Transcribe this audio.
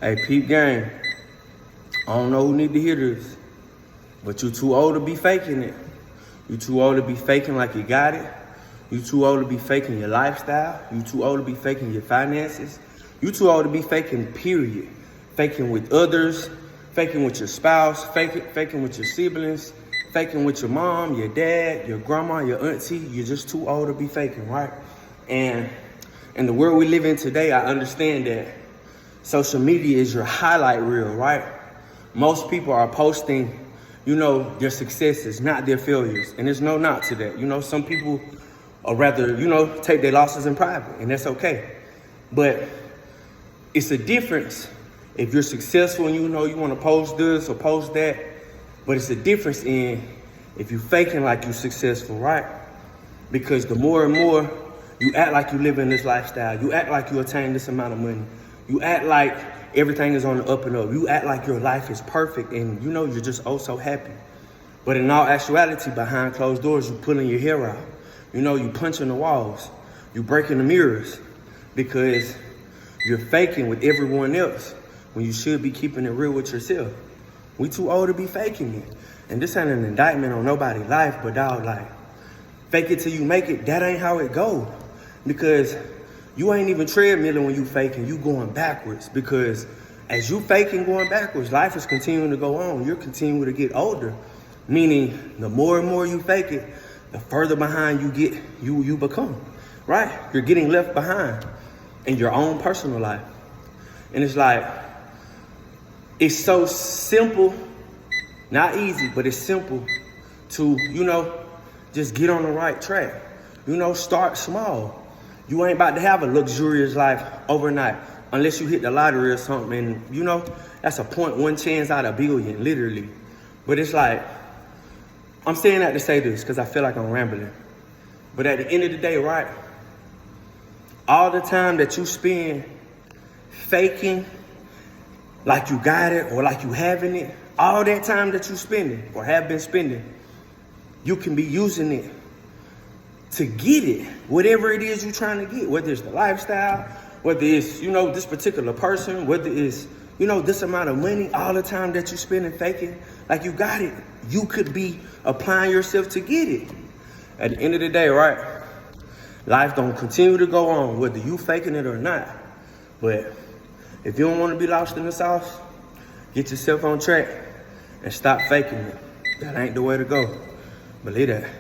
Hey, peep gang, I don't know who need to hear this, but you too old to be faking it. You too old to be faking like you got it. You too old to be faking your lifestyle. You too old to be faking your finances. You too old to be faking, period. Faking with others, faking with your spouse, faking with your siblings, faking with your mom, your dad, your grandma, your auntie. You're just too old to be faking, right? And in the world we live in today, I understand that social media is your highlight reel, right? Most people are posting, their successes, not their failures. And there's no knock to that. Some people are rather, take their losses in private, and that's okay. But it's a difference if you're successful and you want to post this or post that. But it's a difference in if you're faking like you're successful, right? Because the more and more you act like you live in this lifestyle, you act like you attain this amount of money, you act like everything is on the up and up, you act like your life is perfect and you're just oh so happy. But in all actuality, behind closed doors, you're pulling your hair out. You punching the walls, you breaking the mirrors because you're faking with everyone else when you should be keeping it real with yourself. We too old to be faking it. And this ain't an indictment on nobody's life, but dog, like, fake it till you make it. That ain't how it go. Because you ain't even treadmilling when you faking, you going backwards. Because as you faking going backwards, life is continuing to go on. You're continuing to get older. Meaning the more and more you fake it, the further behind you become, right? You're getting left behind in your own personal life. And it's like, it's so simple, not easy, but it's simple to, just get on the right track. Start small. You ain't about to have a luxurious life overnight unless you hit the lottery or something. And, that's a 0.1 chance out of a billion, literally. But it's like, I'm saying that to say this because I feel like I'm rambling. But at the end of the day, right, all the time that you spend faking like you got it or like you having it, all that time that you spending or have been spending, you can be using it to get it, whatever it is you're trying to get, whether it's the lifestyle, whether it's, this particular person, whether it's, this amount of money, all the time that you spend and faking like you got it, you could be applying yourself to get it. At the end of the day, right, life don't continue to go on, whether you faking it or not. But if you don't want to be lost in the sauce, get yourself on track and stop faking it. That ain't the way to go. Believe that.